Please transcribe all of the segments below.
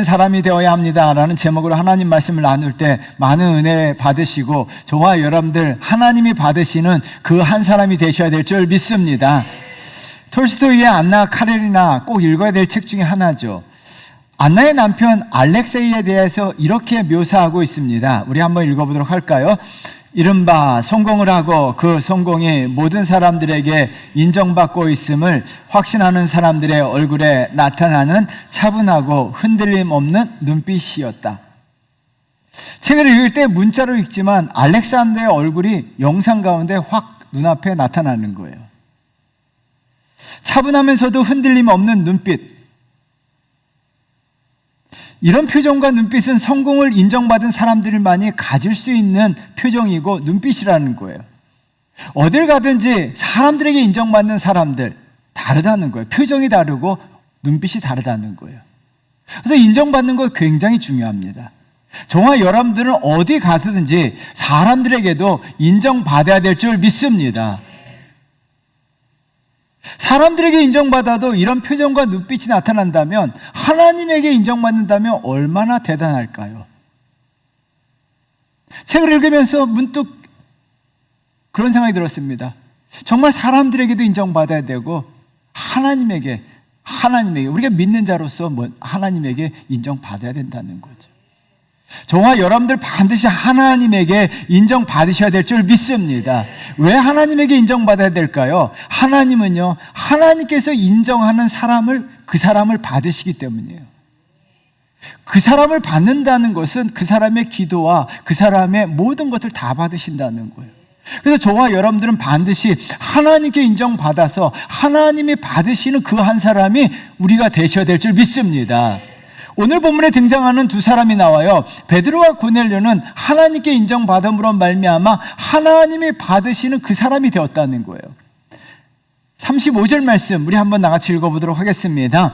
사람이 되어야 합니다 라는 제목으로 하나님 말씀을 나눌 때 많은 은혜 받으시고 저와 여러분들 하나님이 받으시는 그 한 사람이 되셔야 될 줄 믿습니다. 톨스토이의 안나 카레리나 꼭 읽어야 될 책 중에 하나죠. 안나의 남편 알렉세이에 대해서 이렇게 묘사하고 있습니다. 우리 한번 읽어보도록 할까요? 이른바 성공을 하고 그 성공이 모든 사람들에게 인정받고 있음을 확신하는 사람들의 얼굴에 나타나는 차분하고 흔들림 없는 눈빛이었다. 책을 읽을 때 문자로 읽지만 알렉산더의 얼굴이 영상 가운데 확 눈앞에 나타나는 거예요. 차분하면서도 흔들림 없는 눈빛. 이런 표정과 눈빛은 성공을 인정받은 사람들만이 가질 수 있는 표정이고 눈빛이라는 거예요. 어딜 가든지 사람들에게 인정받는 사람들 다르다는 거예요. 표정이 다르고 눈빛이 다르다는 거예요. 그래서 인정받는 거 굉장히 중요합니다. 저와 여러분들은 어디 가서든지 사람들에게도 인정받아야 될 줄 믿습니다. 사람들에게 인정받아도 이런 표정과 눈빛이 나타난다면 하나님에게 인정받는다면 얼마나 대단할까요? 책을 읽으면서 문득 그런 생각이 들었습니다. 정말 사람들에게도 인정받아야 되고 하나님에게 우리가 믿는 자로서 하나님에게 인정받아야 된다는 거죠. 저와 여러분들 반드시 하나님에게 인정받으셔야 될 줄 믿습니다. 왜 하나님에게 인정받아야 될까요? 하나님은요, 하나님께서 인정하는 그 사람을 받으시기 때문이에요. 그 사람을 받는다는 것은 그 사람의 기도와 그 사람의 모든 것을 다 받으신다는 거예요. 그래서 저와 여러분들은 반드시 하나님께 인정받아서 하나님이 받으시는 그 한 사람이 우리가 되셔야 될 줄 믿습니다. 오늘 본문에 등장하는 두 사람이 나와요. 베드로와 고넬료는 하나님께 인정받음으로 말미암아 하나님이 받으시는 그 사람이 되었다는 거예요. 35절 말씀 우리 한번 나같이 읽어보도록 하겠습니다.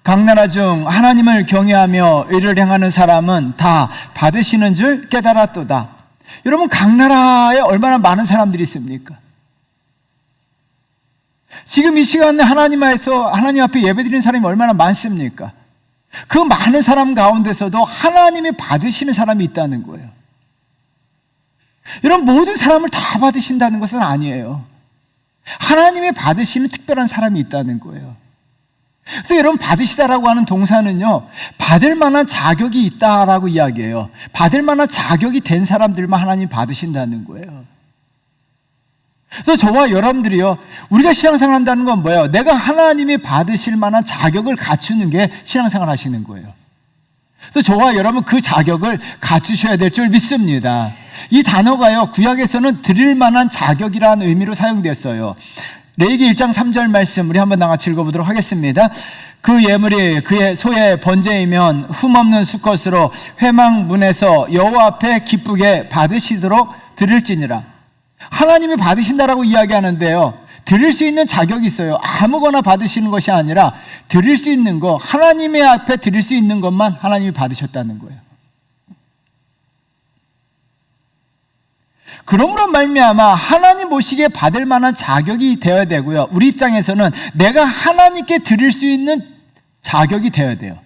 각 나라 중 하나님을 경외하며 의를 행하는 사람은 다 받으시는 줄 깨달았도다. 여러분, 각 나라에 얼마나 많은 사람들이 있습니까? 지금 이 시간에 하나님 앞에 예배드리는 사람이 얼마나 많습니까? 그 많은 사람 가운데서도 하나님이 받으시는 사람이 있다는 거예요. 여러분, 모든 사람을 다 받으신다는 것은 아니에요. 하나님이 받으시는 특별한 사람이 있다는 거예요. 그래서 여러분, 받으시다라고 하는 동사는요, 받을 만한 자격이 있다라고 이야기해요. 받을 만한 자격이 된 사람들만 하나님 받으신다는 거예요. 그래서 저와 여러분들이요, 우리가 신앙생활 한다는 건 뭐예요? 내가 하나님이 받으실 만한 자격을 갖추는 게 신앙생활 하시는 거예요. 그래서 저와 여러분 그 자격을 갖추셔야 될 줄 믿습니다. 이 단어가요, 구약에서는 드릴 만한 자격이라는 의미로 사용됐어요. 레위기 1장 3절 말씀 우리 한번 나같이 읽어보도록 하겠습니다. 그 예물이 그의 소의 번제이면 흠없는 수컷으로 회막문에서 여호와 앞에 기쁘게 받으시도록 드릴지니라. 하나님이 받으신다라고 이야기하는데요, 드릴 수 있는 자격이 있어요. 아무거나 받으시는 것이 아니라 드릴 수 있는 거, 하나님의 앞에 드릴 수 있는 것만 하나님이 받으셨다는 거예요. 그러므로 말미암아 하나님 보시기에 받을 만한 자격이 되어야 되고요, 우리 입장에서는 내가 하나님께 드릴 수 있는 자격이 되어야 돼요.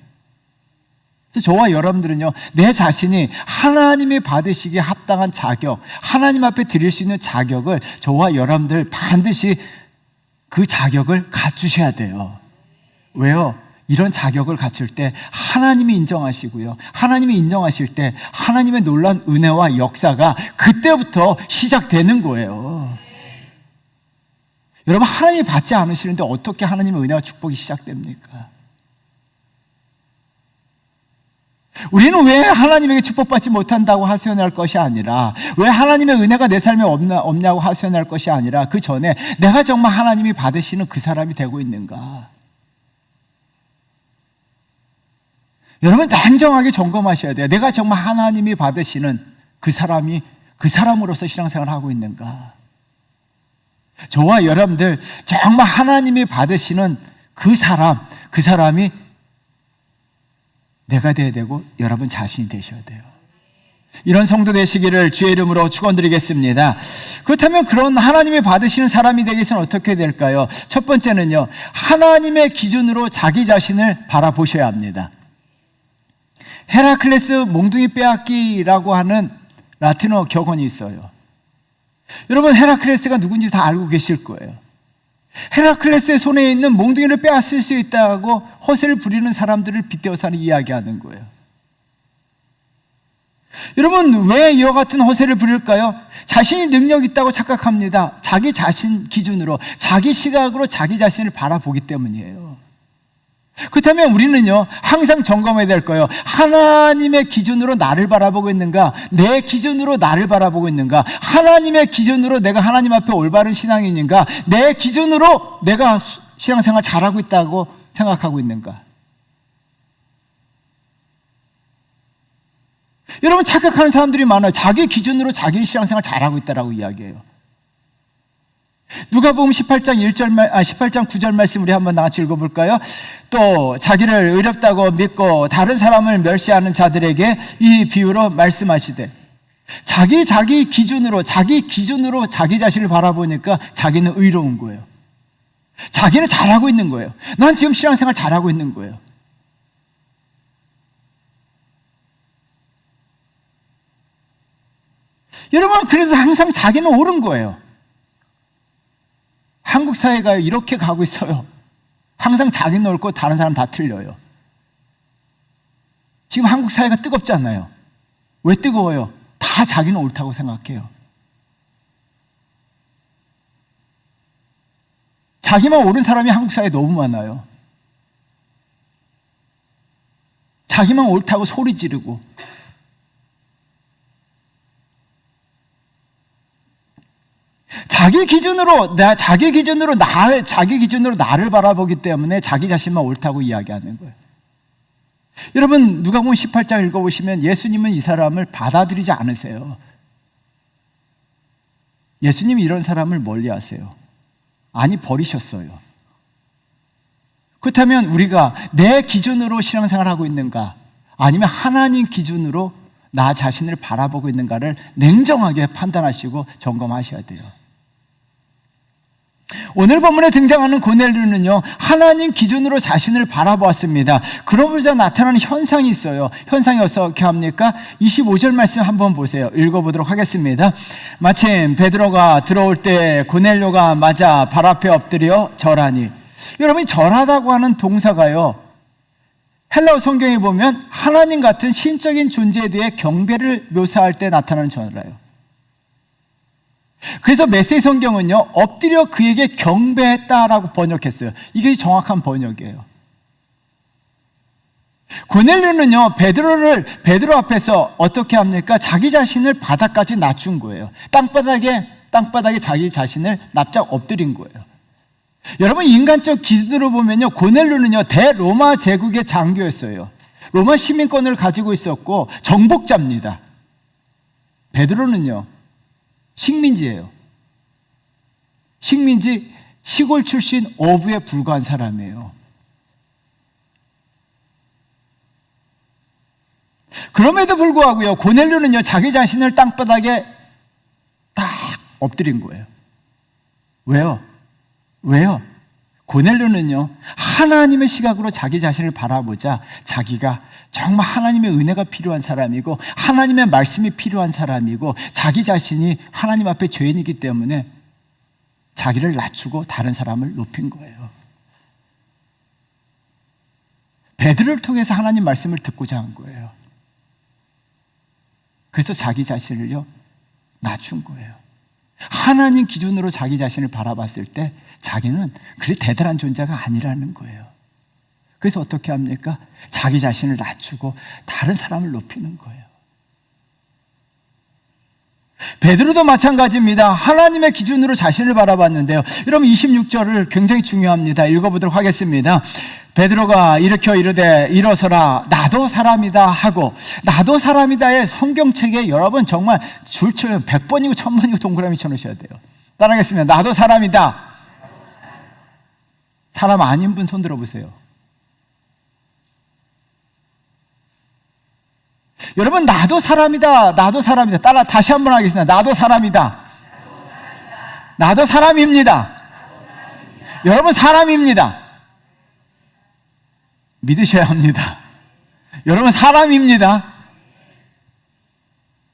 그래서 저와 여러분들은요, 내 자신이 하나님이 받으시기에 합당한 자격, 하나님 앞에 드릴 수 있는 자격을 저와 여러분들 반드시 그 자격을 갖추셔야 돼요. 왜요? 이런 자격을 갖출 때 하나님이 인정하시고요, 하나님이 인정하실 때 하나님의 놀라운 은혜와 역사가 그때부터 시작되는 거예요. 여러분, 하나님이 받지 않으시는데 어떻게 하나님의 은혜와 축복이 시작됩니까? 우리는 왜 하나님에게 축복받지 못한다고 하소연할 것이 아니라, 왜 하나님의 은혜가 내 삶에 없냐고 하소연할 것이 아니라, 그 전에 내가 정말 하나님이 받으시는 그 사람이 되고 있는가? 여러분, 냉정하게 점검하셔야 돼요. 내가 정말 하나님이 받으시는 그 사람으로서 신앙생활을 하고 있는가? 저와 여러분들 정말 하나님이 받으시는 그 사람이 내가 되어야 되고 여러분 자신이 되셔야 돼요. 이런 성도 되시기를 주의 이름으로 축원드리겠습니다. 그렇다면 그런 하나님이 받으시는 사람이 되기 위해서는 어떻게 될까요? 첫 번째는요, 하나님의 기준으로 자기 자신을 바라보셔야 합니다. 헤라클레스 몽둥이 빼앗기라고 하는 라틴어 격언이 있어요. 여러분, 헤라클레스가 누군지 다 알고 계실 거예요. 헤라클레스의 손에 있는 몽둥이를 빼앗을 수 있다고 허세를 부리는 사람들을 빗대어서 이야기하는 거예요. 여러분, 왜 이와 같은 허세를 부릴까요? 자신이 능력 있다고 착각합니다. 자기 자신 기준으로, 자기 시각으로 자기 자신을 바라보기 때문이에요. 그렇다면 우리는요, 항상 점검해야 될 거예요. 하나님의 기준으로 나를 바라보고 있는가? 내 기준으로 나를 바라보고 있는가? 하나님의 기준으로 내가 하나님 앞에 올바른 신앙인인가? 내 기준으로 내가 신앙생활 잘하고 있다고 생각하고 있는가? 여러분, 착각하는 사람들이 많아요. 자기 기준으로 자기 신앙생활 잘하고 있다라고 이야기해요. 누가복음 18장 9절 말씀 우리 한번 같이 읽어볼까요? 또 자기를 의롭다고 믿고 다른 사람을 멸시하는 자들에게 이 비유로 말씀하시되, 자기 기준으로 자기 자신을 바라보니까 자기는 의로운 거예요. 자기는 잘하고 있는 거예요. 난 지금 신앙생활 잘하고 있는 거예요. 여러분, 그래서 항상 자기는 옳은 거예요. 한국 사회가 이렇게 가고 있어요. 항상 자기는 옳고 다른 사람 다 틀려요. 지금 한국 사회가 뜨겁잖아요. 왜 뜨거워요? 다 자기는 옳다고 생각해요. 자기만 옳은 사람이 한국 사회에 너무 많아요. 자기만 옳다고 소리 지르고, 자기 기준으로 나를 바라보기 때문에 자기 자신만 옳다고 이야기하는 거예요. 여러분, 누가복음 18장 읽어보시면 예수님은 이 사람을 받아들이지 않으세요. 예수님이 이런 사람을 멀리하세요. 아니, 버리셨어요. 그렇다면 우리가 내 기준으로 신앙생활하고 있는가, 아니면 하나님 기준으로 나 자신을 바라보고 있는가를 냉정하게 판단하시고 점검하셔야 돼요. 오늘 본문에 등장하는 고넬료는요, 하나님 기준으로 자신을 바라보았습니다. 그러고자 나타나는 현상이 있어요. 현상이 어떻게 합니까? 25절 말씀 한번 보세요. 읽어보도록 하겠습니다. 마침 베드로가 들어올 때 고넬료가 맞아 발 앞에 엎드려 절하니. 여러분, 절하다고 하는 동사가요, 헬라어 성경에 보면 하나님 같은 신적인 존재에 대해 경배를 묘사할 때 나타나는 절하예요. 그래서 메시지 성경은요, 엎드려 그에게 경배했다라고 번역했어요. 이게 정확한 번역이에요. 고넬료는요, 베드로 앞에서 어떻게 합니까? 자기 자신을 바닥까지 낮춘 거예요. 땅바닥에 자기 자신을 납작 엎드린 거예요. 여러분, 인간적 기준으로 보면요, 고넬료는요, 대로마 제국의 장교였어요. 로마 시민권을 가지고 있었고 정복자입니다. 베드로는요, 식민지예요. 식민지, 시골 출신 어부에 불과한 사람이에요. 그럼에도 불구하고요, 고넬료는요, 자기 자신을 땅바닥에 딱 엎드린 거예요. 왜요? 고넬료는요, 하나님의 시각으로 자기 자신을 바라보자 자기가 정말 하나님의 은혜가 필요한 사람이고 하나님의 말씀이 필요한 사람이고 자기 자신이 하나님 앞에 죄인이기 때문에 자기를 낮추고 다른 사람을 높인 거예요. 베드로를 통해서 하나님 말씀을 듣고자 한 거예요. 그래서 자기 자신을요, 낮춘 거예요. 하나님 기준으로 자기 자신을 바라봤을 때 자기는 그리 대단한 존재가 아니라는 거예요. 그래서 어떻게 합니까? 자기 자신을 낮추고 다른 사람을 높이는 거예요. 베드로도 마찬가지입니다. 하나님의 기준으로 자신을 바라봤는데요. 여러분, 26절을 굉장히 중요합니다. 읽어보도록 하겠습니다. 베드로가 일으켜 이르되 일어서라, 나도 사람이다 하고, 나도 사람이다의 성경책에 여러분 정말 줄쳐요. 100번이고 1000번이고 동그라미 쳐놓으셔야 돼요. 따라하겠습니다. 나도 사람이다. 사람 아닌 분 손 들어보세요. 여러분, 나도 사람이다. 다시 한번 하겠습니다. 나도 사람이다. 나도 사람입니다. 여러분, 사람입니다. 믿으셔야 합니다. 여러분, 사람입니다.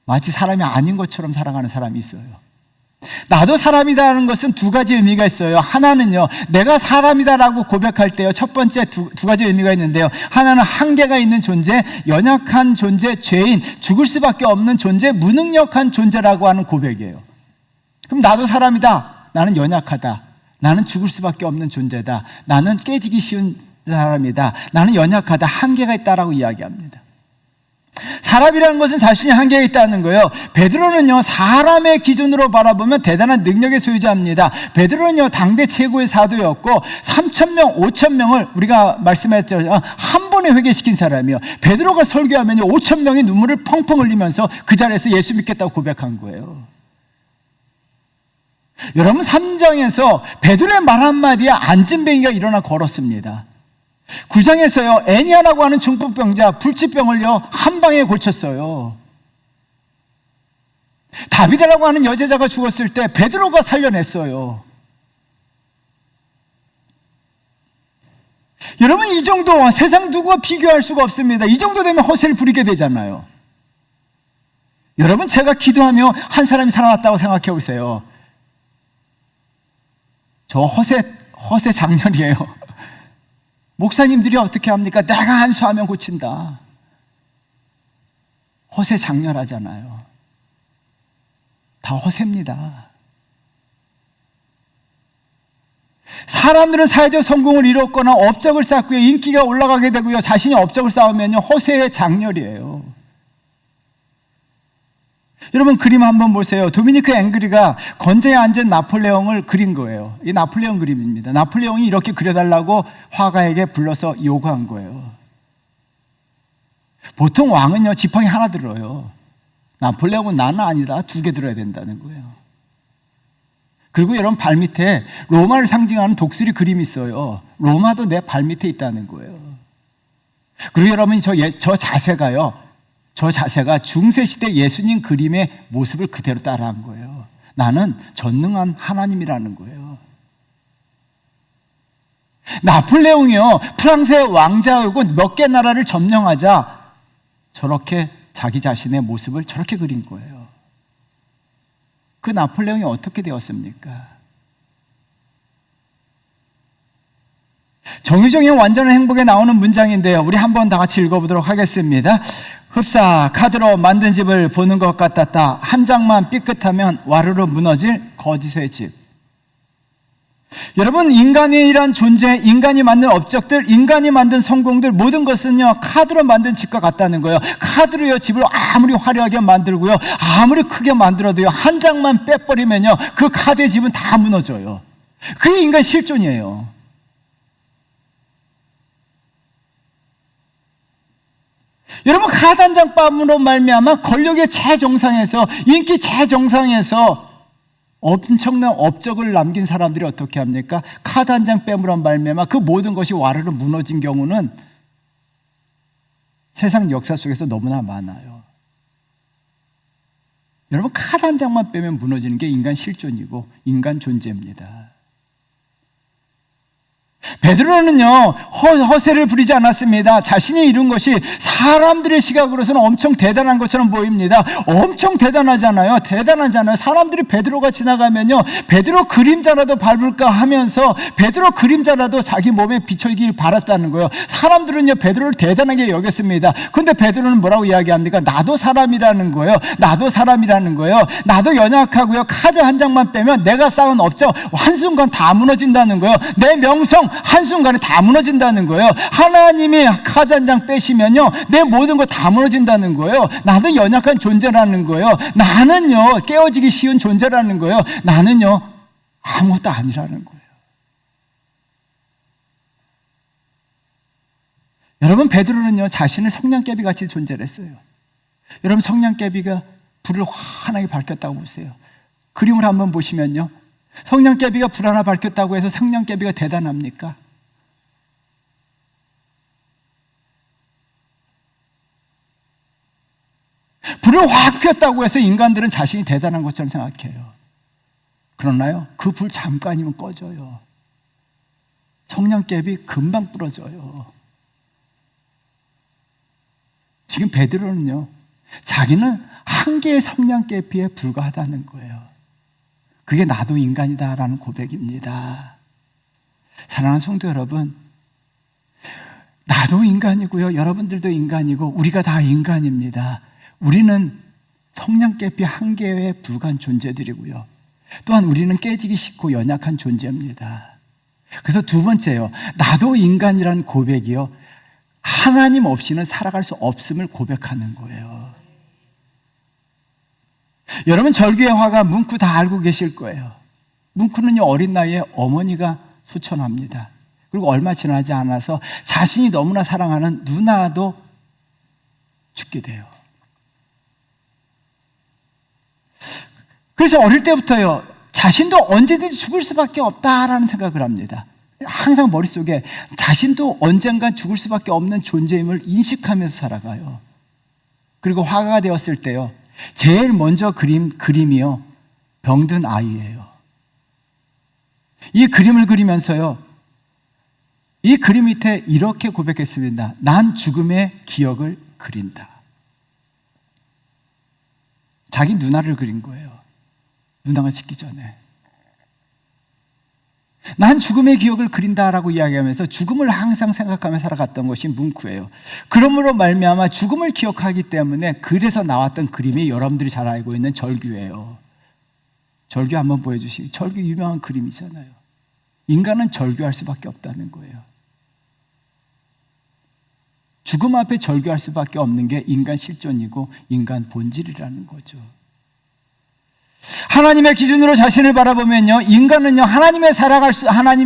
마치 사람이 아닌 것처럼 살아가는 사람이 있어요. 나도 사람이다라는 것은 두 가지 의미가 있어요. 하나는요, 내가 사람이다라고 고백할 때요, 첫 번째 두 가지 의미가 있는데요. 하나는 한계가 있는 존재, 연약한 존재, 죄인, 죽을 수밖에 없는 존재, 무능력한 존재라고 하는 고백이에요. 그럼 나도 사람이다. 나는 연약하다. 나는 죽을 수밖에 없는 존재다. 나는 깨지기 쉬운 사람이다. 나는 연약하다. 한계가 있다라고 이야기합니다. 사람이라는 것은 자신이 한계가 있다는 거예요. 베드로는요, 사람의 기준으로 바라보면 대단한 능력의 소유자입니다. 베드로는요, 당대 최고의 사도였고 3,000명, 5,000명을 우리가 말씀했죠, 한 번에 회개시킨 사람이에요. 베드로가 설교하면요, 5,000명이 눈물을 펑펑 흘리면서 그 자리에서 예수 믿겠다고 고백한 거예요. 여러분, 3장에서 베드로의 말 한마디에 안진뱅이가 일어나 걸었습니다. 9장에서요, 애니아라고 하는 중풍병자, 불치병을요, 한 방에 고쳤어요. 다비드라고 하는 여제자가 죽었을 때 베드로가 살려냈어요. 여러분, 이 정도 세상 누구와 비교할 수가 없습니다. 이 정도 되면 허세를 부리게 되잖아요. 여러분, 제가 기도하며 한 사람이 살아났다고 생각해 보세요. 저 허세 장렬이에요. 목사님들이 어떻게 합니까? 내가 안수하면 고친다. 허세 장렬하잖아요. 다 허세입니다. 사람들은 사회적 성공을 이뤘거나 업적을 쌓고요, 인기가 올라가게 되고요, 자신이 업적을 쌓으면요, 허세의 장렬이에요. 여러분, 그림 한번 보세요. 도미니크 앵그리가 건재에 앉은 나폴레옹을 그린 거예요. 이 나폴레옹 그림입니다. 나폴레옹이 이렇게 그려달라고 화가에게 불러서 요구한 거예요. 보통 왕은요, 지팡이 하나 들어요. 나폴레옹은 나는 아니다, 2개 들어야 된다는 거예요. 그리고 여러분, 발밑에 로마를 상징하는 독수리 그림이 있어요. 로마도 내 발밑에 있다는 거예요. 그리고 여러분, 저 자세가 중세시대 예수님 그림의 모습을 그대로 따라한 거예요. 나는 전능한 하나님이라는 거예요. 나폴레옹이요, 프랑스의 왕자이고 몇 개 나라를 점령하자 저렇게 자기 자신의 모습을 저렇게 그린 거예요. 그 나폴레옹이 어떻게 되었습니까? 정유정의 완전한 행복에 나오는 문장인데요, 우리 한번 다 같이 읽어보도록 하겠습니다. 흡사 카드로 만든 집을 보는 것 같았다. 한 장만 삐끗하면 와르르 무너질 거짓의 집. 여러분, 인간이란 존재, 인간이 만든 업적들, 인간이 만든 성공들, 모든 것은요, 카드로 만든 집과 같다는 거예요. 카드로요, 집을 아무리 화려하게 만들고요, 아무리 크게 만들어도요, 한 장만 빼버리면요, 그 카드의 집은 다 무너져요. 그게 인간 실존이에요. 여러분, 카드 한 장 뺨으로 말미암아 권력의 최정상에서, 인기 최정상에서 엄청난 업적을 남긴 사람들이 어떻게 합니까? 카드 한 장 뺨으로 말미암아 그 모든 것이 와르르 무너진 경우는 세상 역사 속에서 너무나 많아요. 여러분, 카드 한 장만 빼면 무너지는 게 인간 실존이고 인간 존재입니다. 베드로는요, 허세를 부리지 않았습니다. 자신이 이룬 것이 사람들의 시각으로서는 엄청 대단한 것처럼 보입니다. 엄청 대단하잖아요. 사람들이 베드로가 지나가면요, 베드로 그림자라도 밟을까 하면서 베드로 그림자라도 자기 몸에 비춰지길 바랐다는 거예요. 사람들은요, 베드로를 대단하게 여겼습니다. 근데 베드로는 뭐라고 이야기합니까? 나도 사람이라는 거예요. 나도 연약하고요, 카드 한 장만 빼면 내가 쌓은 업적 한순간 다 무너진다는 거예요. 내 명성 한순간에 다 무너진다는 거예요. 하나님이 카드 한 장 빼시면요, 내 모든 거 다 무너진다는 거예요. 나도 연약한 존재라는 거예요. 나는요, 깨어지기 쉬운 존재라는 거예요. 나는요, 아무것도 아니라는 거예요. 여러분, 베드로는요, 자신을 성냥개비 같이 존재를 했어요. 여러분, 성냥개비가 불을 환하게 밝혔다고 보세요. 그림을 한번 보시면요, 성냥개비가 불 하나 밝혔다고 해서 성냥개비가 대단합니까? 불을 확 피웠다고 해서 인간들은 자신이 대단한 것처럼 생각해요. 그러나요? 그 불 잠깐이면 꺼져요. 성냥개비 금방 부러져요. 지금 베드로는요, 자기는 한 개의 성냥개피에 불과하다는 거예요. 그게 나도 인간이다라는 고백입니다. 사랑하는 성도 여러분, 나도 인간이고요, 여러분들도 인간이고, 우리가 다 인간입니다. 우리는 성냥개피 한 개에 불과한 존재들이고요, 또한 우리는 깨지기 쉽고 연약한 존재입니다. 그래서 두 번째요, 나도 인간이라는 고백이요, 하나님 없이는 살아갈 수 없음을 고백하는 거예요. 여러분, 절규의 화가 문구 다 알고 계실 거예요. 문구는요, 어린 나이에 어머니가 소천합니다. 그리고 얼마 지나지 않아서 자신이 너무나 사랑하는 누나도 죽게 돼요. 그래서 어릴 때부터요, 자신도 언제든지 죽을 수밖에 없다라는 생각을 합니다. 항상 머릿속에 자신도 언젠간 죽을 수밖에 없는 존재임을 인식하면서 살아가요. 그리고 화가가 되었을 때요, 제일 먼저 그림이요, 병든 아이예요. 이 그림을 그리면서요, 이 그림 밑에 이렇게 고백했습니다. 난 죽음의 기억을 그린다. 자기 누나를 그린 거예요. 누나가 죽기 전에. 난 죽음의 기억을 그린다라고 이야기하면서 죽음을 항상 생각하며 살아갔던 것이 문구예요. 그러므로 말미암아 죽음을 기억하기 때문에 그래서 나왔던 그림이 여러분들이 잘 알고 있는 절규예요. 절규 한번 보여주시기. 절규 유명한 그림이잖아요. 인간은 절규할 수밖에 없다는 거예요. 죽음 앞에 절규할 수밖에 없는 게 인간 실존이고 인간 본질이라는 거죠. 하나님의 기준으로 자신을 바라보면요, 인간은요, 하나님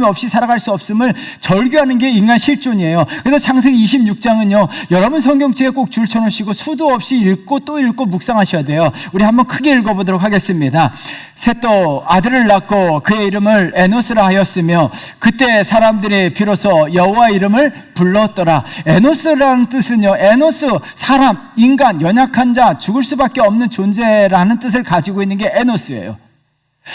없이 살아갈 수 없음을 절규하는 게 인간 실존이에요. 그래서 창세기 26장은요, 여러분 성경책에 꼭 줄쳐놓으시고 수도 없이 읽고 또 읽고 묵상하셔야 돼요. 우리 한번 크게 읽어보도록 하겠습니다. 셋도 아들을 낳고 그의 이름을 에노스라 하였으며 그때 사람들이 비로소 여호와 이름을 불렀더라. 에노스라는 뜻은요, 에노스, 사람, 인간, 연약한 자, 죽을 수밖에 없는 존재라는 뜻을 가지고 있는 게 에노스예요.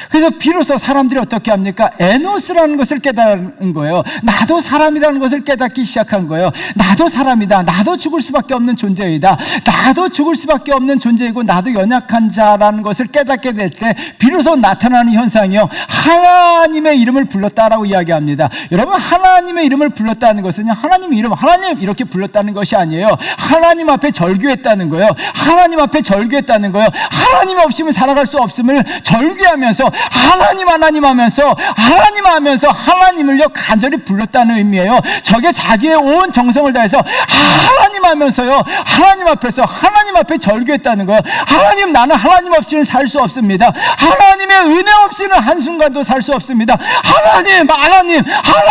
그래서 비로소 사람들이 어떻게 합니까? 에노스라는 것을 깨달은 거예요. 나도 사람이라는 것을 깨닫기 시작한 거예요. 나도 사람이다. 나도 죽을 수밖에 없는 존재이다. 나도 죽을 수밖에 없는 존재이고 나도 연약한 자라는 것을 깨닫게 될 때 비로소 나타나는 현상이요, 하나님의 이름을 불렀다라고 이야기합니다. 여러분, 하나님의 이름을 불렀다는 것은요, 하나님의 이름, 하나님 이렇게 불렀다는 것이 아니에요. 하나님 앞에 절규했다는 거예요. 하나님 앞에 절규했다는 거예요. 하나님 없이는 살아갈 수 없음을 절규하면서 하나님 하면서 하나님을요 간절히 불렀다는 의미예요. 저게 자기의 온 정성을 다해서 하나님 하면서요, 하나님 앞에 절규했다는 거예요. 하나님, 나는 하나님 없이는 살 수 없습니다. 하나님의 은혜 없이는 한순간도 살 수 없습니다.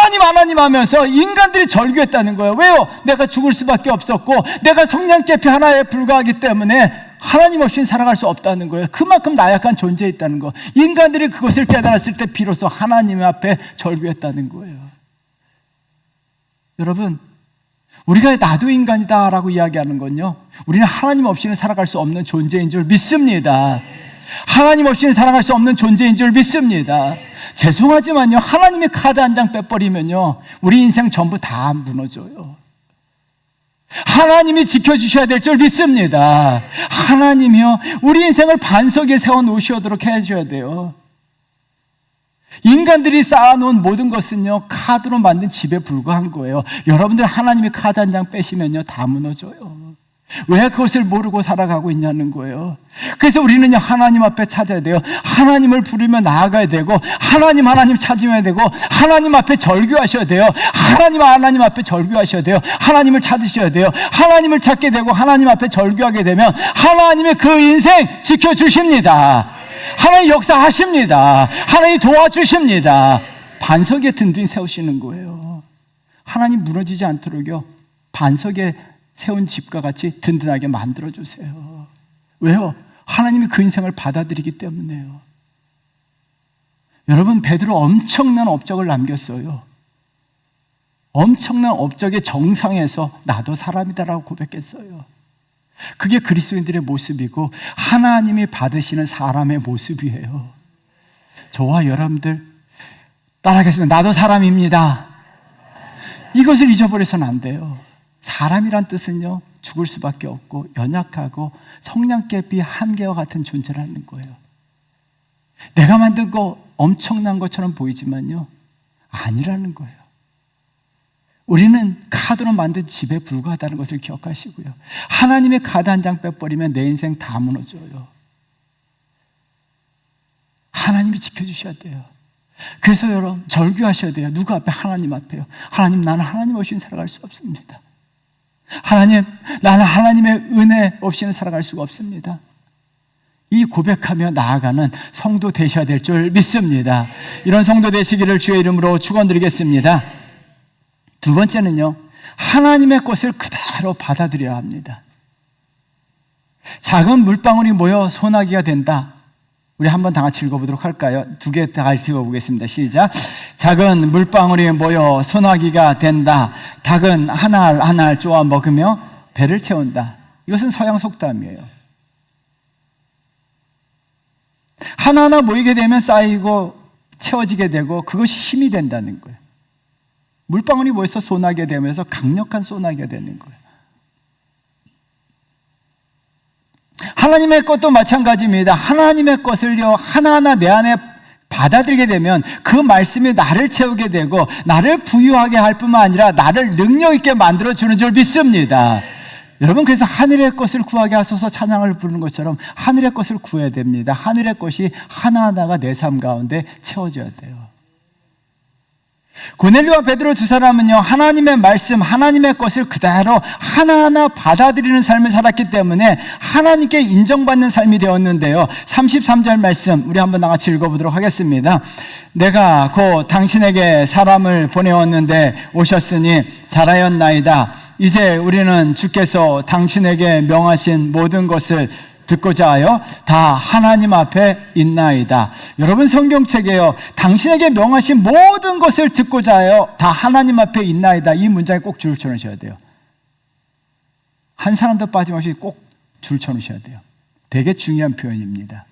하나님 하면서 인간들이 절규했다는 거예요. 왜요? 내가 죽을 수밖에 없었고 내가 성냥개피 하나에 불과하기 때문에 하나님 없이는 살아갈 수 없다는 거예요. 그만큼 나약한 존재에 있다는 거. 인간들이 그것을 깨달았을 때 비로소 하나님 앞에 절규했다는 거예요. 여러분, 우리가 나도 인간이다 라고 이야기하는 건요, 우리는 하나님 없이는 살아갈 수 없는 존재인 줄 믿습니다. 하나님 없이는 살아갈 수 없는 존재인 줄 믿습니다. 죄송하지만요, 하나님의 카드 한 장 빼버리면요, 우리 인생 전부 다 무너져요. 하나님이 지켜주셔야 될 줄 믿습니다. 하나님이요, 우리 인생을 반석에 세워놓으시도록 해줘야 돼요. 인간들이 쌓아놓은 모든 것은요, 카드로 만든 집에 불과한 거예요. 여러분들 하나님의 카드 한 장 빼시면요, 다 무너져요. 왜 그것을 모르고 살아가고 있냐는 거예요. 그래서 우리는요, 하나님 앞에 찾아야 돼요. 하나님을 부르며 나아가야 되고, 하나님 찾으셔야 되고, 하나님 앞에 절규하셔야 돼요. 하나님 앞에 절규하셔야 돼요. 하나님을 찾으셔야 돼요. 하나님을 찾게 되고 하나님 앞에 절규하게 되면 하나님의 그 인생 지켜주십니다. 하나님 역사하십니다. 하나님 도와주십니다. 반석에 든든히 세우시는 거예요. 하나님 무너지지 않도록요, 반석에 세운 집과 같이 든든하게 만들어주세요. 왜요? 하나님이 그 인생을 받아들이기 때문에요. 여러분, 베드로 엄청난 업적을 남겼어요. 엄청난 업적의 정상에서 나도 사람이다라고 고백했어요. 그게 그리스도인들의 모습이고 하나님이 받으시는 사람의 모습이에요. 저와 여러분들 따라하겠습니다. 나도 사람입니다. 이것을 잊어버려서는 안 돼요. 사람이란 뜻은요, 죽을 수밖에 없고 연약하고 성냥개비 한 개와 같은 존재라는 거예요. 내가 만든 거 엄청난 것처럼 보이지만요, 아니라는 거예요. 우리는 카드로 만든 집에 불과하다는 것을 기억하시고요. 하나님의 카드 한 장 빼버리면 내 인생 다 무너져요. 하나님이 지켜주셔야 돼요. 그래서 여러분 절규하셔야 돼요. 누구 앞에? 하나님 앞에요. 하나님, 나는 하나님 없이는 살아갈 수 없습니다. 하나님, 나는 하나님의 은혜 없이는 살아갈 수가 없습니다. 이 고백하며 나아가는 성도 되셔야 될 줄 믿습니다. 이런 성도 되시기를 주의 이름으로 축원드리겠습니다. 두 번째는요, 하나님의 것을 그대로 받아들여야 합니다. 작은 물방울이 모여 소나기가 된다. 우리 한번 다 같이 읽어보도록 할까요? 두 개 다 읽어보겠습니다. 시작. 작은 물방울이 모여 소나기가 된다. 닭은 한 알 한 알 쪼아 먹으며 배를 채운다. 이것은 서양 속담이에요. 하나하나 모이게 되면 쌓이고 채워지게 되고 그것이 힘이 된다는 거예요. 물방울이 모여서 소나기가 되면서 강력한 소나기가 되는 거예요. 하나님의 것도 마찬가지입니다. 하나님의 것을요, 하나하나 내 안에 받아들이게 되면 그 말씀이 나를 채우게 되고 나를 부유하게 할 뿐만 아니라 나를 능력 있게 만들어주는 줄 믿습니다. 여러분, 그래서 하늘의 것을 구하게 하소서 찬양을 부르는 것처럼 하늘의 것을 구해야 됩니다. 하늘의 것이 하나하나가 내 삶 가운데 채워져야 돼요. 고넬료와 베드로 두 사람은요, 하나님의 말씀, 하나님의 것을 그대로 하나하나 받아들이는 삶을 살았기 때문에 하나님께 인정받는 삶이 되었는데요. 33절 말씀 우리 한번 같이 읽어보도록 하겠습니다. 내가 곧 당신에게 사람을 보내었는데 오셨으니 잘하였나이다. 이제 우리는 주께서 당신에게 명하신 모든 것을 듣고자 하여 다 하나님 앞에 있나이다. 여러분, 성경책에요, 당신에게 명하신 모든 것을 듣고자 하여 다 하나님 앞에 있나이다. 이 문장에 꼭 줄을 쳐놓으셔야 돼요. 한 사람도 빠짐없이 꼭 줄 쳐놓으셔야 돼요. 되게 중요한 표현입니다.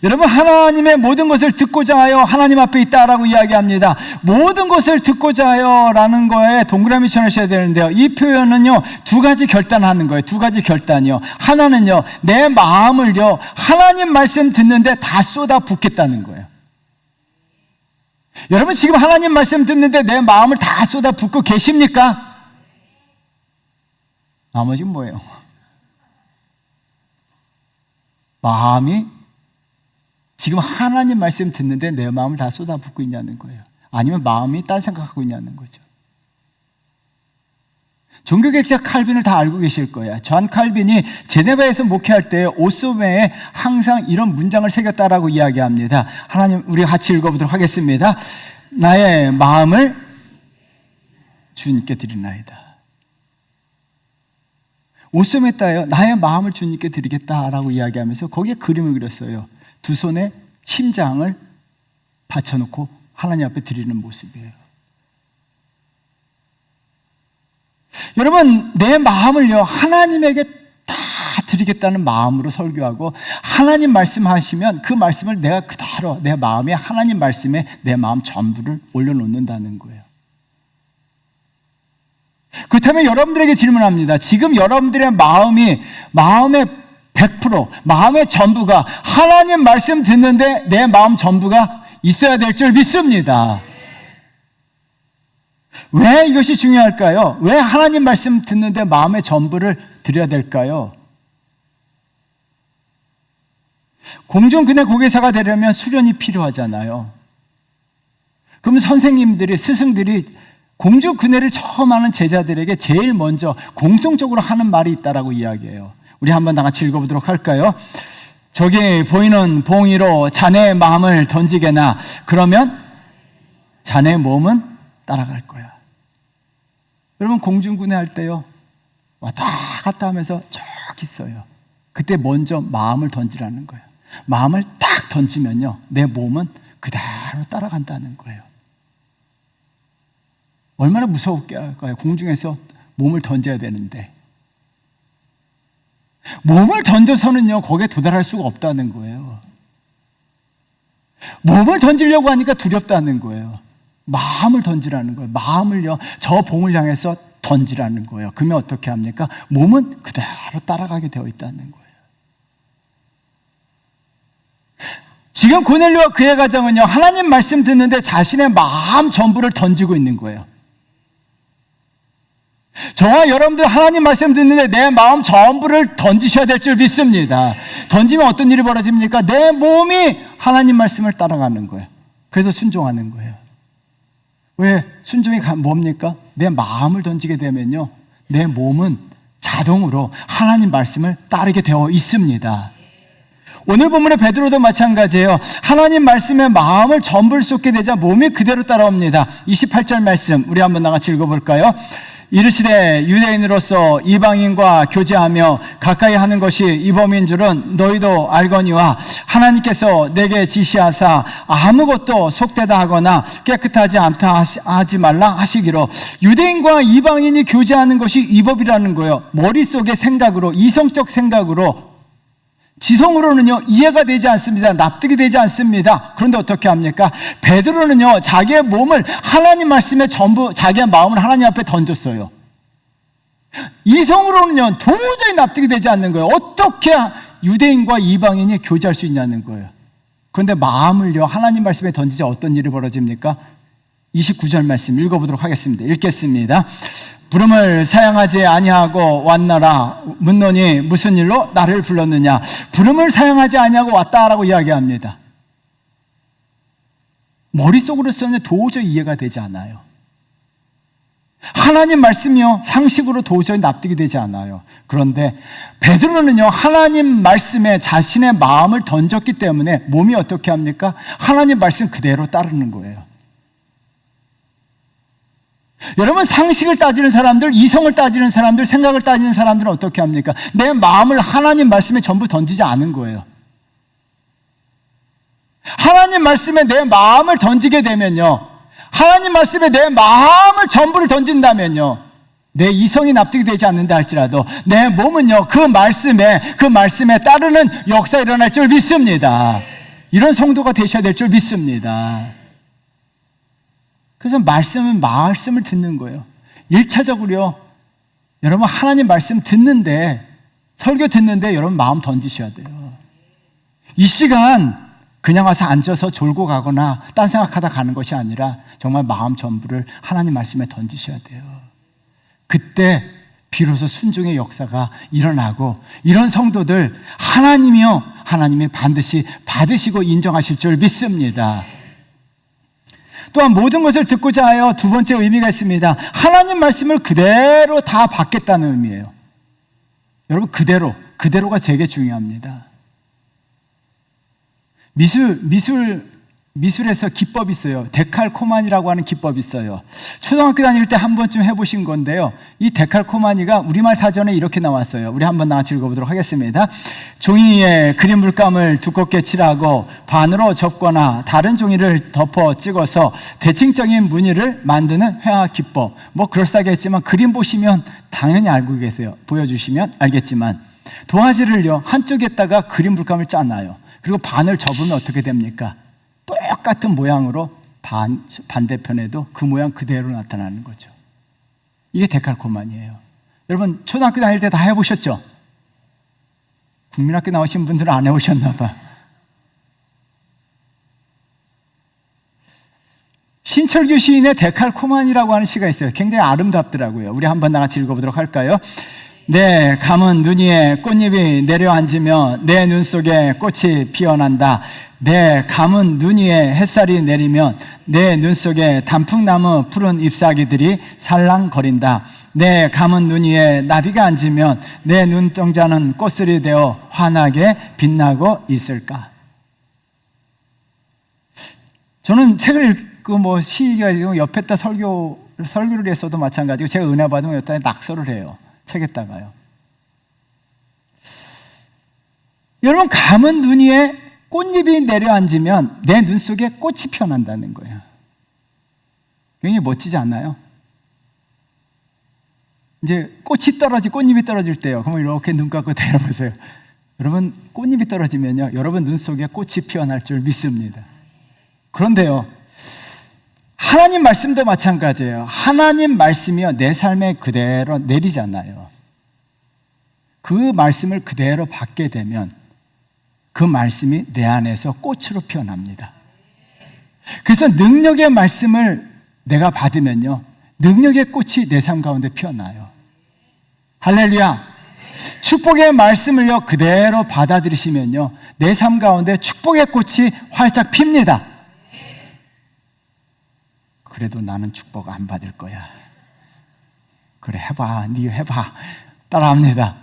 여러분, 하나님의 모든 것을 듣고자 하여 하나님 앞에 있다라고 이야기합니다. 모든 것을 듣고자 하여 라는 거에 동그라미 쳐놓으셔야 되는데요, 이 표현은요, 두 가지 결단하는 거예요. 두 가지 결단이요. 하나는요, 내 마음을요, 하나님 말씀 듣는데 다 쏟아 붓겠다는 거예요. 여러분, 지금 하나님 말씀 듣는데 내 마음을 다 쏟아 붓고 계십니까? 나머지는 뭐예요? 마음이 지금 하나님 말씀 듣는데 내 마음을 다 쏟아붓고 있냐는 거예요. 아니면 마음이 딴 생각하고 있냐는 거죠. 종교개혁자 칼빈을 다 알고 계실 거예요. 존 칼빈이 제네바에서 목회할 때 옷소매에 항상 이런 문장을 새겼다라고 이야기합니다. 하나님, 우리 같이 읽어보도록 하겠습니다. 나의 마음을 주님께 드리나이다. 옷소매에다요, 나의 마음을 주님께 드리겠다라고 이야기하면서 거기에 그림을 그렸어요. 두 손에 심장을 받쳐놓고 하나님 앞에 드리는 모습이에요. 여러분, 내 마음을요, 하나님에게 다 드리겠다는 마음으로 설교하고 하나님 말씀하시면 그 말씀을 내가 그대로 내 마음에 하나님 말씀에 내 마음 전부를 올려놓는다는 거예요. 그렇다면 여러분들에게 질문합니다. 지금 여러분들의 마음의 100%, 마음의 전부가 하나님 말씀 듣는데 내 마음 전부가 있어야 될 줄 믿습니다. 왜 이것이 중요할까요? 왜 하나님 말씀 듣는데 마음의 전부를 드려야 될까요? 공중근의 고개사가 되려면 수련이 필요하잖아요. 그럼 선생님들이, 스승들이 공중근회를 처음 하는 제자들에게 제일 먼저 공통적으로 하는 말이 있다라고 이야기해요. 우리 한번 다 같이 읽어보도록 할까요? 저기 보이는 봉이로 자네의 마음을 던지게나 그러면 자네의 몸은 따라갈 거야. 여러분, 공중근회 할 때요, 왔다 갔다 하면서 쭉 있어요. 그때 먼저 마음을 던지라는 거예요. 마음을 딱 던지면요, 내 몸은 그대로 따라간다는 거예요. 얼마나 무섭게 할까요? 공중에서 몸을 던져야 되는데 몸을 던져서는요, 거기에 도달할 수가 없다는 거예요. 몸을 던지려고 하니까 두렵다는 거예요. 마음을 던지라는 거예요. 마음을요, 저 봉을 향해서 던지라는 거예요. 그러면 어떻게 합니까? 몸은 그대로 따라가게 되어 있다는 거예요. 지금 고넬료와 그의 가정은요, 하나님 말씀 듣는데 자신의 마음 전부를 던지고 있는 거예요. 저와 여러분들 하나님 말씀 듣는데 내 마음 전부를 던지셔야 될 줄 믿습니다. 던지면 어떤 일이 벌어집니까? 내 몸이 하나님 말씀을 따라가는 거예요. 그래서 순종하는 거예요. 왜? 순종이 뭡니까? 내 마음을 던지게 되면요, 내 몸은 자동으로 하나님 말씀을 따르게 되어 있습니다. 오늘 본문의 베드로도 마찬가지예요. 하나님 말씀에 마음을 전부를 쏟게 되자 몸이 그대로 따라옵니다. 28절 말씀 우리 한번 나같이 읽어볼까요? 이르시되 유대인으로서 이방인과 교제하며 가까이 하는 것이 이범인 줄은 너희도 알거니와 하나님께서 내게 지시하사 아무것도 속되다 하거나 깨끗하지 않다 하지 말라 하시기로. 유대인과 이방인이 교제하는 것이 이법이라는 거예요. 머릿속의 생각으로, 이성적 생각으로, 지성으로는요 이해가 되지 않습니다. 납득이 되지 않습니다. 그런데 어떻게 합니까? 베드로는요 자기의 몸을 하나님 말씀에 전부, 자기의 마음을 하나님 앞에 던졌어요. 이성으로는요 도저히 납득이 되지 않는 거예요. 어떻게 유대인과 이방인이 교제할 수 있냐는 거예요. 그런데 마음을요 하나님 말씀에 던지자 어떤 일이 벌어집니까? 29절 말씀 읽어보도록 하겠습니다. 읽겠습니다. 부름을 사양하지 아니하고 왔나라. 묻노니 무슨 일로 나를 불렀느냐. 부름을 사양하지 아니하고 왔다라고 이야기합니다. 머릿속으로서는 도저히 이해가 되지 않아요. 하나님 말씀이요 상식으로 도저히 납득이 되지 않아요. 그런데 베드로는요 하나님 말씀에 자신의 마음을 던졌기 때문에 몸이 어떻게 합니까? 하나님 말씀 그대로 따르는 거예요. 여러분, 상식을 따지는 사람들, 이성을 따지는 사람들, 생각을 따지는 사람들은 어떻게 합니까? 내 마음을 하나님 말씀에 전부 던지지 않은 거예요. 하나님 말씀에 내 마음을 던지게 되면요, 하나님 말씀에 내 마음을 전부를 던진다면요, 내 이성이 납득이 되지 않는다 할지라도 내 몸은요 그 말씀에 따르는 역사가 일어날 줄 믿습니다. 이런 성도가 되셔야 될 줄 믿습니다. 그래서 말씀을 듣는 거예요. 1차적으로요, 여러분 하나님 말씀 듣는데, 설교 듣는데 여러분 마음 던지셔야 돼요. 이 시간 그냥 와서 앉아서 졸고 가거나 딴 생각하다 가는 것이 아니라 정말 마음 전부를 하나님 말씀에 던지셔야 돼요. 그때 비로소 순종의 역사가 일어나고, 이런 성도들 하나님이 반드시 받으시고 인정하실 줄 믿습니다. 또한 모든 것을 듣고자 하여 두 번째 의미가 있습니다. 하나님 말씀을 그대로 다 받겠다는 의미예요. 여러분, 그대로가 되게 중요합니다. 미술에서 기법이 있어요. 데칼코마니라고 하는 기법이 있어요. 초등학교 다닐 때 한 번쯤 해보신 건데요, 이 데칼코마니가 우리말 사전에 이렇게 나왔어요. 우리 한번 나같이 읽어보도록 하겠습니다. 종이에 그림 물감을 두껍게 칠하고 반으로 접거나 다른 종이를 덮어 찍어서 대칭적인 무늬를 만드는 회화 기법. 뭐 그럴싸하게 했지만 그림 보시면 당연히 알고 계세요. 보여주시면 알겠지만, 도화지를요 한쪽에다가 그림 물감을 짜놔요. 그리고 반을 접으면 어떻게 됩니까? 똑같은 모양으로 반대편에도 그 모양 그대로 나타나는 거죠. 이게 데칼코마니예요. 여러분, 초등학교 다닐 때 다 해보셨죠? 국민학교 나오신 분들은 안 해보셨나 봐. 신철규 시인의 데칼코마니라고 하는 시가 있어요. 굉장히 아름답더라고요. 우리 한번 나같이 읽어보도록 할까요? 내 감은 눈 위에 꽃잎이 내려앉으며 내 눈 속에 꽃이 피어난다. 내 감은 눈 위에 햇살이 내리면 내 눈 속에 단풍나무 푸른 잎사귀들이 살랑거린다. 내 감은 눈 위에 나비가 앉으면 내 눈동자는 꽃술이 되어 환하게 빛나고 있을까. 저는 책을 읽고 시가 옆에다 설교를 했어도 마찬가지고, 제가 은혜 받으면 여기다 낙서를 해요. 책에다가요. 여러분, 감은 눈 위에 꽃잎이 내려앉으면 내 눈 속에 꽃이 피어난다는 거예요. 굉장히 멋지지 않나요? 이제 꽃잎이 떨어질 때요, 그러면 이렇게 눈 감고 내려보세요. 여러분, 꽃잎이 떨어지면요, 여러분 눈 속에 꽃이 피어날 줄 믿습니다. 그런데요, 하나님 말씀도 마찬가지예요. 하나님 말씀이요, 내 삶에 그대로 내리잖아요. 그 말씀을 그대로 받게 되면 그 말씀이 내 안에서 꽃으로 피어납니다. 그래서 능력의 말씀을 내가 받으면요, 능력의 꽃이 내 삶 가운데 피어나요. 할렐루야. 축복의 말씀을요 그대로 받아들이시면요, 내 삶 가운데 축복의 꽃이 활짝 핍니다. 그래도 나는 축복 안 받을 거야. 그래, 해봐. 네 해봐. 따라합니다.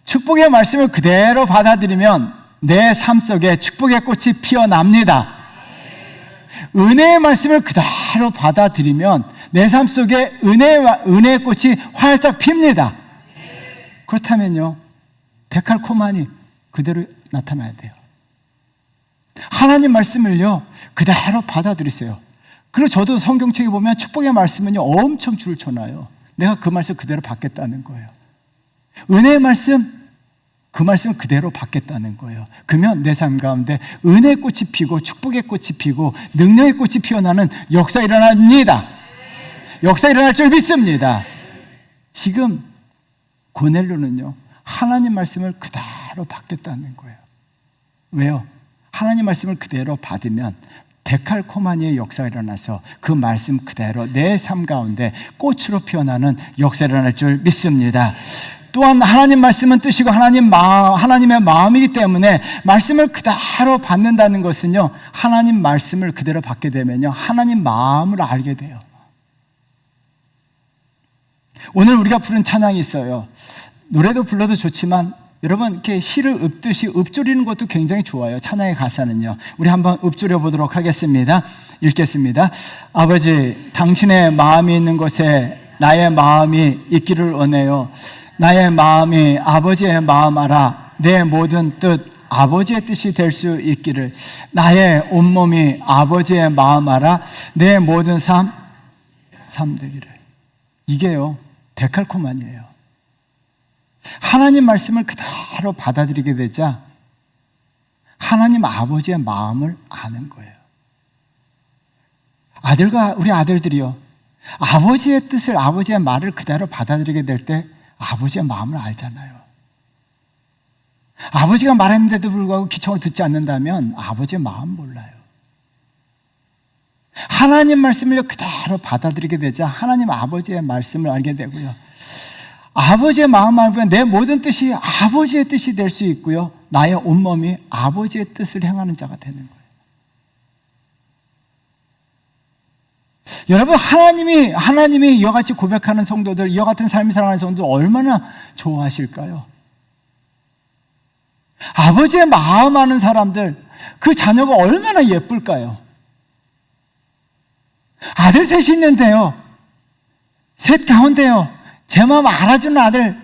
축복의 말씀을 그대로 받아들이면 내 삶 속에 축복의 꽃이 피어납니다. 은혜의 말씀을 그대로 받아들이면 내 삶 속에 은혜의 꽃이 활짝 핍니다. 그렇다면요, 데칼코마니 그대로 나타나야 돼요. 하나님 말씀을요 그대로 받아들이세요. 그리고 저도 성경책에 보면 축복의 말씀은요 엄청 줄을 쳐놔요. 내가 그 말씀 그대로 받겠다는 거예요. 은혜의 말씀, 그 말씀을 그대로 받겠다는 거예요. 그러면 내 삶 가운데 은혜의 꽃이 피고 축복의 꽃이 피고 능력의 꽃이 피어나는 역사 일어납니다. 역사 일어날 줄 믿습니다. 지금 고넬료는요 하나님 말씀을 그대로 받겠다는 거예요. 왜요? 하나님 말씀을 그대로 받으면 데칼코마니의 역사가 일어나서 그 말씀 그대로 내 삶 가운데 꽃으로 피어나는 역사가 일어날 줄 믿습니다. 또한 하나님 말씀은 뜻이고 하나님의 마음이기 때문에 말씀을 그대로 받는다는 것은요, 하나님 말씀을 그대로 받게 되면요 하나님 마음을 알게 돼요. 오늘 우리가 부른 찬양이 있어요. 노래도 불러도 좋지만 여러분 이렇게 시를 읊듯이 읊조리는 것도 굉장히 좋아요. 찬양의 가사는요. 우리 한번 읊조려 보도록 하겠습니다. 읽겠습니다. 아버지, 당신의 마음이 있는 곳에 나의 마음이 있기를 원해요. 나의 마음이 아버지의 마음 알아 내 모든 뜻 아버지의 뜻이 될 수 있기를. 나의 온몸이 아버지의 마음 알아 내 모든 삶 되기를. 이게요 데칼코마니예요. 하나님 말씀을 그대로 받아들이게 되자 하나님 아버지의 마음을 아는 거예요. 우리 아들들이요 아버지의 뜻을, 아버지의 말을 그대로 받아들이게 될 때 아버지의 마음을 알잖아요. 아버지가 말했는데도 불구하고 귀청을 듣지 않는다면 아버지의 마음 몰라요. 하나님 말씀을 그대로 받아들이게 되자 하나님 아버지의 말씀을 알게 되고요, 아버지의 마음을 알면 내 모든 뜻이 아버지의 뜻이 될 수 있고요, 나의 온몸이 아버지의 뜻을 행하는 자가 되는 거예요. 여러분, 하나님이 이와 같이 고백하는 성도들, 이와 같은 삶을 살아가는 성도들 얼마나 좋아하실까요? 아버지의 마음 아는 사람들, 그 자녀가 얼마나 예쁠까요? 아들 셋이 있는데요, 셋 가운데요 제 마음 알아주는 아들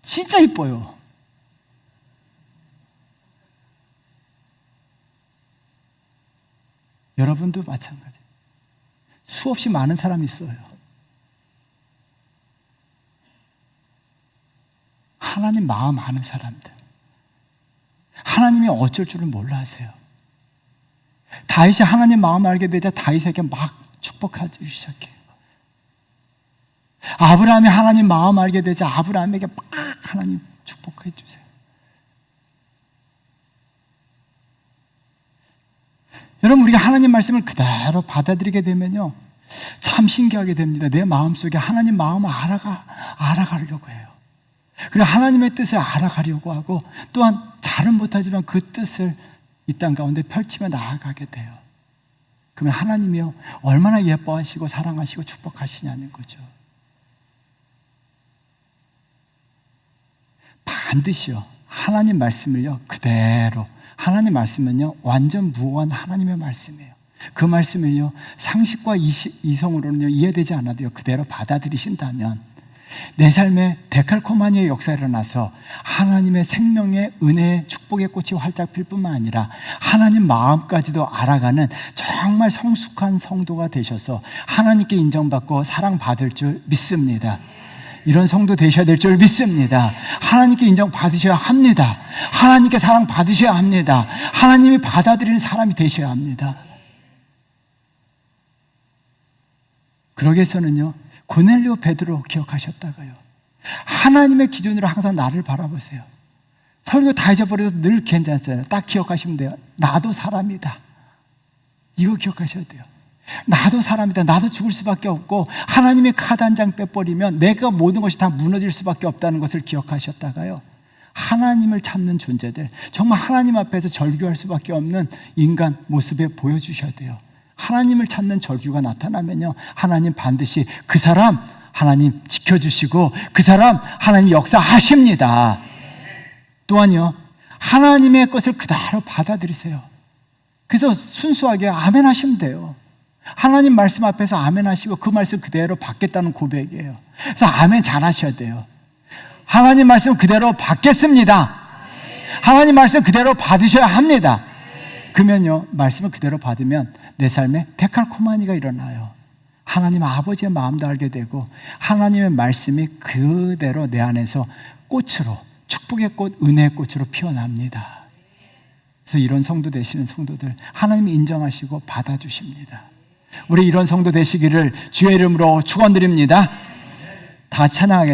진짜 이뻐요. 여러분도 마찬가지. 수없이 많은 사람이 있어요. 하나님 마음 아는 사람들, 하나님이 어쩔 줄을 몰라 하세요. 다윗이 하나님 마음 알게 되자 다윗에게 막 축복하기 시작해요. 아브라함이 하나님 마음 알게 되자 아브라함에게 막 하나님 축복해 주세요. 여러분, 우리가 하나님 말씀을 그대로 받아들이게 되면요 참 신기하게 됩니다. 내 마음속에 하나님 마음을 알아가려고 해요. 그리고 하나님의 뜻을 알아가려고 하고, 또한 잘은 못하지만 그 뜻을 이 땅 가운데 펼치며 나아가게 돼요. 그러면 하나님이요 얼마나 예뻐하시고 사랑하시고 축복하시냐는 거죠. 반드시요 하나님 말씀을요 그대로, 하나님 말씀은요 완전 무한 하나님의 말씀이에요. 그 말씀을요 상식과 이성으로는요 이해되지 않아도요 그대로 받아들이신다면 내 삶에 데칼코마니의 역사가 일어나서 하나님의 생명의 은혜의 축복의 꽃이 활짝 필 뿐만 아니라 하나님 마음까지도 알아가는 정말 성숙한 성도가 되셔서 하나님께 인정받고 사랑받을 줄 믿습니다. 이런 성도 되셔야 될 줄 믿습니다. 하나님께 인정받으셔야 합니다. 하나님께 사랑받으셔야 합니다. 하나님이 받아들이는 사람이 되셔야 합니다. 그러기 위해서는요, 고넬료 베드로 기억하셨다가요, 하나님의 기준으로 항상 나를 바라보세요. 설교 다 잊어버려도 늘 괜찮아요. 딱 기억하시면 돼요. 나도 사람이다. 이거 기억하셔야 돼요. 나도 사람이다. 나도 죽을 수밖에 없고, 하나님의 카드 한 장 빼버리면 내가 모든 것이 다 무너질 수밖에 없다는 것을 기억하셨다가요, 하나님을 찾는 존재들, 정말 하나님 앞에서 절규할 수밖에 없는 인간 모습에 보여주셔야 돼요. 하나님을 찾는 절규가 나타나면요, 하나님 반드시 그 사람 하나님 지켜주시고 그 사람 하나님 역사하십니다. 또한요, 하나님의 것을 그대로 받아들이세요. 그래서 순수하게 아멘 하시면 돼요. 하나님 말씀 앞에서 아멘 하시고 그 말씀 그대로 받겠다는 고백이에요. 그래서 아멘 잘 하셔야 돼요. 하나님 말씀 그대로 받겠습니다. 하나님 말씀 그대로 받으셔야 합니다. 그러면요, 말씀을 그대로 받으면 내 삶에 데칼코마니가 일어나요. 하나님 아버지의 마음도 알게 되고, 하나님의 말씀이 그대로 내 안에서 꽃으로, 축복의 꽃, 은혜의 꽃으로 피어납니다. 그래서 이런 성도 되시는 성도들 하나님이 인정하시고 받아주십니다. 우리 이런 성도 되시기를 주의 이름으로 축원드립니다. 다 찬양하겠습니다.